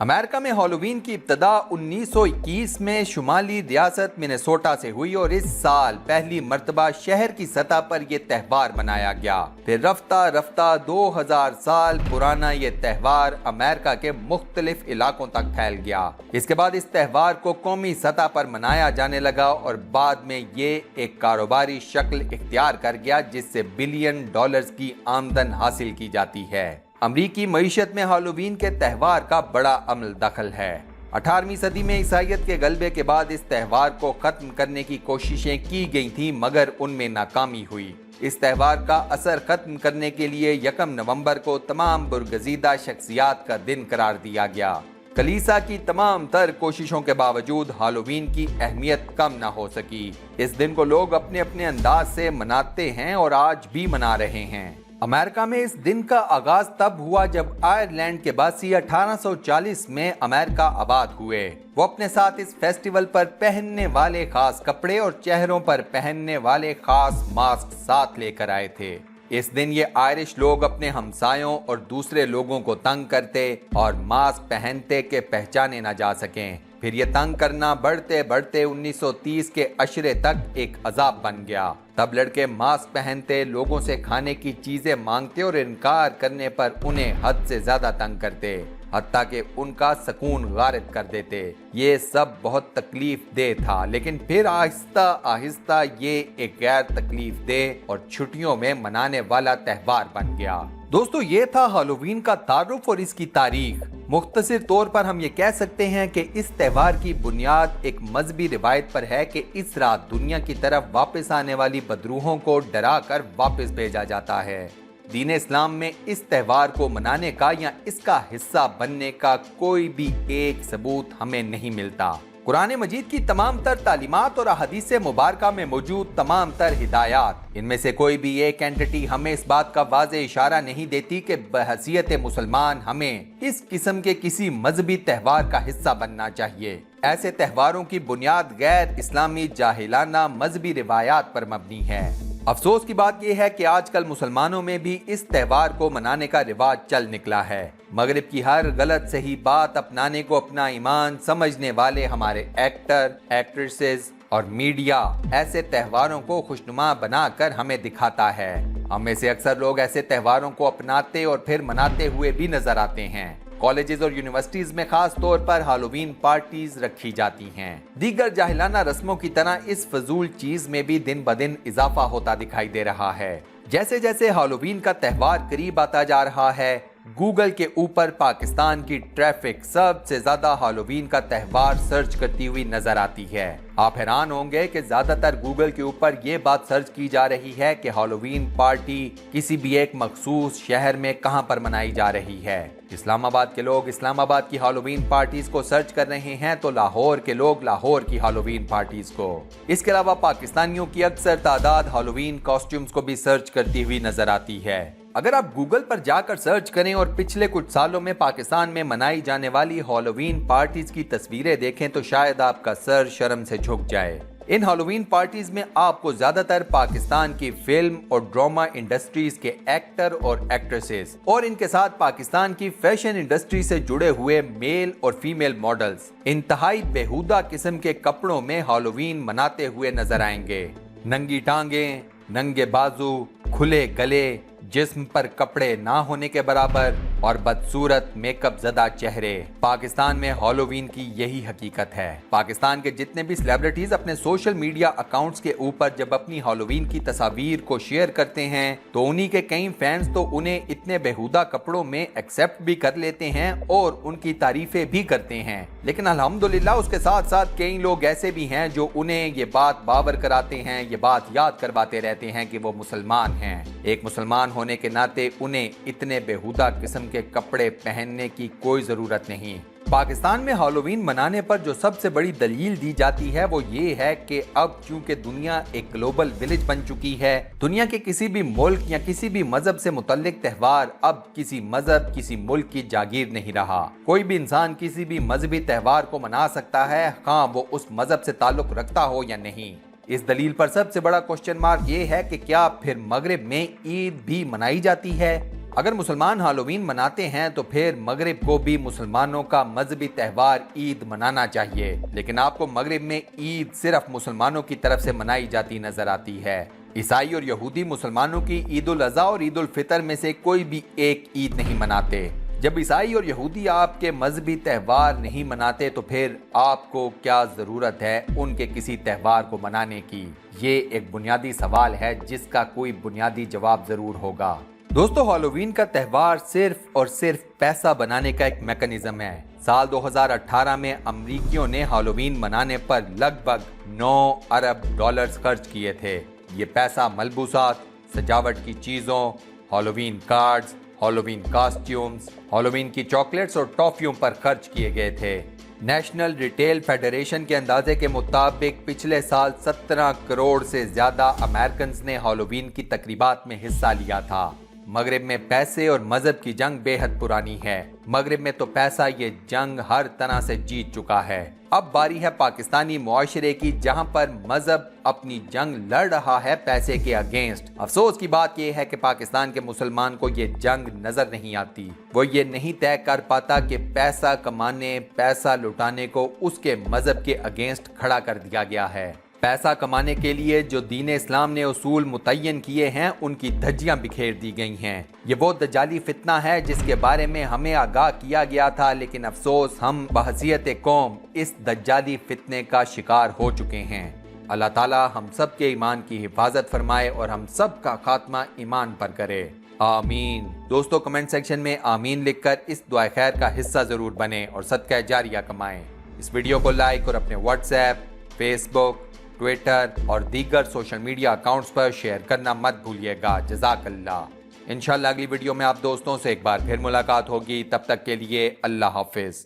امریکہ میں ہالووین کی ابتدا 1921 میں شمالی ریاست منیسوٹا سے ہوئی اور اس سال پہلی مرتبہ شہر کی سطح پر یہ تہوار منایا گیا۔ پھر رفتہ رفتہ 2000 سال پرانا یہ تہوار امریکہ کے مختلف علاقوں تک پھیل گیا۔ اس کے بعد اس تہوار کو قومی سطح پر منایا جانے لگا اور بعد میں یہ ایک کاروباری شکل اختیار کر گیا جس سے بلین ڈالرز کی آمدن حاصل کی جاتی ہے۔ امریکی معیشت میں ہالووین کے تہوار کا بڑا عمل دخل ہے۔ 18ویں صدی میں عیسائیت کے غلبے کے بعد اس تہوار کو ختم کرنے کی کوششیں کی گئی تھیں مگر ان میں ناکامی ہوئی۔ اس تہوار کا اثر ختم کرنے کے لیے 1 نومبر کو تمام برگزیدہ شخصیات کا دن قرار دیا گیا۔ کلیسا کی تمام تر کوششوں کے باوجود ہالووین کی اہمیت کم نہ ہو سکی۔ اس دن کو لوگ اپنے اپنے انداز سے مناتے ہیں اور آج بھی منا رہے ہیں۔ امریکہ میں اس دن کا آغاز تب ہوا جب آئرلینڈ کے باسی 1840 میں امریکہ آباد ہوئے۔ وہ اپنے ساتھ اس فیسٹیول پر پہننے والے خاص کپڑے اور چہروں پر پہننے والے خاص ماسک ساتھ لے کر آئے تھے۔ اس دن یہ آئرش لوگ اپنے ہمسایوں اور دوسرے لوگوں کو تنگ کرتے اور ماسک پہنتے کہ پہچانے نہ جا سکیں۔ پھر یہ تنگ کرنا بڑھتے بڑھتے 1930 کے عشرے تک ایک عذاب بن گیا۔ تب لڑکے ماسک پہنتے، لوگوں سے کھانے کی چیزیں مانگتے اور انکار کرنے پر انہیں حد سے زیادہ تنگ کرتے، حتیٰ کہ ان کا سکون غارت کر دیتے۔ یہ سب بہت تکلیف دہ تھا، لیکن پھر آہستہ آہستہ یہ ایک غیر تکلیف دہ اور چھٹیوں میں منانے والا تہوار بن گیا۔ دوستو، یہ تھا ہالووین کا تعارف اور اس کی تاریخ۔ مختصر طور پر ہم یہ کہہ سکتے ہیں کہ اس تہوار کی بنیاد ایک مذہبی روایت پر ہے کہ اس رات دنیا کی طرف واپس آنے والی بدروحوں کو ڈرا کر واپس بھیجا جاتا ہے۔ دین اسلام میں اس تہوار کو منانے کا یا اس کا حصہ بننے کا کوئی بھی ایک ثبوت ہمیں نہیں ملتا۔ قرآن مجید کی تمام تر تعلیمات اور احادیث مبارکہ میں موجود تمام تر ہدایات، ان میں سے کوئی بھی ایک اینٹی ہمیں اس بات کا واضح اشارہ نہیں دیتی کہ بحیثیت مسلمان ہمیں اس قسم کے کسی مذہبی تہوار کا حصہ بننا چاہیے۔ ایسے تہواروں کی بنیاد غیر اسلامی جاہلانہ مذہبی روایات پر مبنی ہے۔ افسوس کی بات یہ ہے کہ آج کل مسلمانوں میں بھی اس تہوار کو منانے کا رواج چل نکلا ہے۔ مغرب کی ہر غلط صحیح بات اپنانے کو اپنا ایمان سمجھنے والے ہمارے ایکٹر، ایکٹریسز اور میڈیا ایسے تہواروں کو خوشنما بنا کر ہمیں دکھاتا ہے۔ ہم میں سے اکثر لوگ ایسے تہواروں کو اپناتے اور پھر مناتے ہوئے بھی نظر آتے ہیں۔ کالجز اور یونیورسٹیز میں خاص طور پر ہالووین پارٹیز رکھی جاتی ہیں۔ دیگر جاہلانہ رسموں کی طرح اس فضول چیز میں بھی دن بدن اضافہ ہوتا دکھائی دے رہا ہے۔ جیسے جیسے ہالووین کا تہوار قریب آتا جا رہا ہے، گوگل کے اوپر پاکستان کی ٹریفک سب سے زیادہ ہالووین کا تہوار سرچ کرتی ہوئی نظر آتی ہے۔ آپ حیران ہوں گے کہ زیادہ تر گوگل کے اوپر یہ بات سرچ کی جا رہی ہے کہ ہالووین پارٹی کسی بھی ایک مخصوص شہر میں کہاں پر منائی جا رہی ہے۔ اسلام آباد کے لوگ اسلام آباد کی ہالووین پارٹیز کو سرچ کر رہے ہیں تو لاہور کے لوگ لاہور کی ہالووین پارٹیز کو۔ اس کے علاوہ پاکستانیوں کی اکثر تعداد ہالووین کاسٹیومز کو بھی سرچ کرتی ہوئی نظر آتی ہے۔ اگر آپ گوگل پر جا کر سرچ کریں اور پچھلے کچھ سالوں میں پاکستان میں منائی جانے والی ہالووین پارٹیز کی تصویریں دیکھیں تو شاید آپ کا سر شرم سے جھک جائے۔ ان ہالووین پارٹیز میں آپ کو زیادہ تر پاکستان کی فلم اور ڈرامہ انڈسٹریز کے ایکٹر اور ایکٹریسز اور ان کے ساتھ پاکستان کی فیشن انڈسٹری سے جڑے ہوئے میل اور فیمیل ماڈلز انتہائی بیہودہ قسم کے کپڑوں میں ہالووین مناتے ہوئے نظر آئیں گے۔ ننگی ٹانگیں، ننگے بازو، کھلے گلے، جسم پر کپڑے نہ ہونے کے برابر اور بدصورت میک اپ زدہ چہرے۔ پاکستان میں ہالووین کی یہی حقیقت ہے۔ پاکستان کے جتنے بھی سیلیبریٹیز اپنے سوشل میڈیا اکاؤنٹس کے اوپر جب اپنی ہالووین کی تصاویر کو شیئر کرتے ہیں تو انہی کے کئی فینس تو انہیں اتنے بیہودہ کپڑوں میں ایکسپٹ بھی کر لیتے ہیں اور ان کی تعریفیں بھی کرتے ہیں، لیکن الحمدللہ اس کے ساتھ ساتھ کئی لوگ ایسے بھی ہیں جو انہیں یہ بات باور کراتے ہیں، یہ بات یاد کرواتے رہتے ہیں کہ وہ مسلمان ہیں۔ ایک مسلمان ہونے کے ناطے انہیں اتنے بیہودہ قسم کے کپڑے پہننے کی کوئی ضرورت نہیں۔ پاکستان میں ہالووین منانے پر جو سب سے بڑی دلیل دی جاتی ہے وہ یہ ہے کہ اب چونکہ دنیا ایک گلوبل ولیج بن چکی ہے، دنیا کے کسی بھی ملک یا کسی بھی مذہب سے متعلق تہوار اب کسی مذہب، کسی ملک کی جاگیر نہیں رہا۔ کوئی بھی انسان کسی بھی مذہبی تہوار کو منا سکتا ہے، خواہ وہ اس مذہب سے تعلق رکھتا ہو یا نہیں۔ اس دلیل پر سب سے بڑا کوسچن مارک یہ ہے کہ کیا پھر مغرب میں عید بھی منائی جاتی ہے؟ اگر مسلمان ہالووین مناتے ہیں تو پھر مغرب کو بھی مسلمانوں کا مذہبی تہوار عید منانا چاہیے، لیکن آپ کو مغرب میں عید صرف مسلمانوں کی طرف سے منائی جاتی نظر آتی ہے۔ عیسائی اور یہودی مسلمانوں کی عید الاضحیٰ اور عید الفطر میں سے کوئی بھی ایک عید نہیں مناتے۔ جب عیسائی اور یہودی آپ کے مذہبی تہوار نہیں مناتے تو پھر آپ کو کیا ضرورت ہے ان کے کسی تہوار کو منانے کی؟ یہ ایک بنیادی سوال ہے جس کا کوئی بنیادی جواب ضرور ہوگا۔ دوستو، ہالووین کا تہوار صرف اور صرف پیسہ بنانے کا ایک میکانزم ہے۔ سال 2018 میں امریکیوں نے ہالووین منانے پر لگ بھگ 9 ارب ڈالرز خرچ کیے تھے۔ یہ پیسہ ملبوسات، سجاوٹ کی چیزوں، ہالووین کارڈز، ہالووین کاسٹیومز، ہالووین کی چاکلیٹس اور ٹافیوں پر خرچ کیے گئے تھے۔ نیشنل ریٹیل فیڈریشن کے اندازے کے مطابق پچھلے سال 17 کروڑ سے زیادہ امریکنز نے ہالووین کی تقریبات میں حصہ لیا تھا۔ مغرب میں پیسے اور مذہب کی جنگ بے حد پرانی ہے۔ مغرب میں تو پیسہ یہ جنگ ہر طرح سے جیت چکا ہے۔ اب باری ہے پاکستانی معاشرے کی، جہاں پر مذہب اپنی جنگ لڑ رہا ہے پیسے کے اگینسٹ۔ افسوس کی بات یہ ہے کہ پاکستان کے مسلمان کو یہ جنگ نظر نہیں آتی۔ وہ یہ نہیں طے کر پاتا کہ پیسہ کمانے، پیسہ لٹانے کو اس کے مذہب کے اگینسٹ کھڑا کر دیا گیا ہے۔ پیسہ کمانے کے لیے جو دین اسلام نے اصول متعین کیے ہیں ان کی دھجیاں بکھیر دی گئی ہیں۔ یہ وہ دجالی فتنہ ہے جس کے بارے میں ہمیں آگاہ کیا گیا تھا، لیکن افسوس ہم بحیثیت قوم اس دجالی فتنے کا شکار ہو چکے ہیں۔ اللہ تعالی ہم سب کے ایمان کی حفاظت فرمائے اور ہم سب کا خاتمہ ایمان پر کرے، آمین۔ دوستو، کمنٹ سیکشن میں آمین لکھ کر اس دعائے خیر کا حصہ ضرور بنیں اور صدقہ جاریہ کمائیں۔ اس ویڈیو کو لائک اور اپنے واٹس ایپ، فیس بک، ٹویٹر اور دیگر سوشل میڈیا اکاؤنٹس پر شیئر کرنا مت بھولیے گا۔ جزاک اللہ۔ انشاءاللہ اگلی ویڈیو میں آپ دوستوں سے ایک بار پھر ملاقات ہوگی۔ تب تک کے لیے اللہ حافظ۔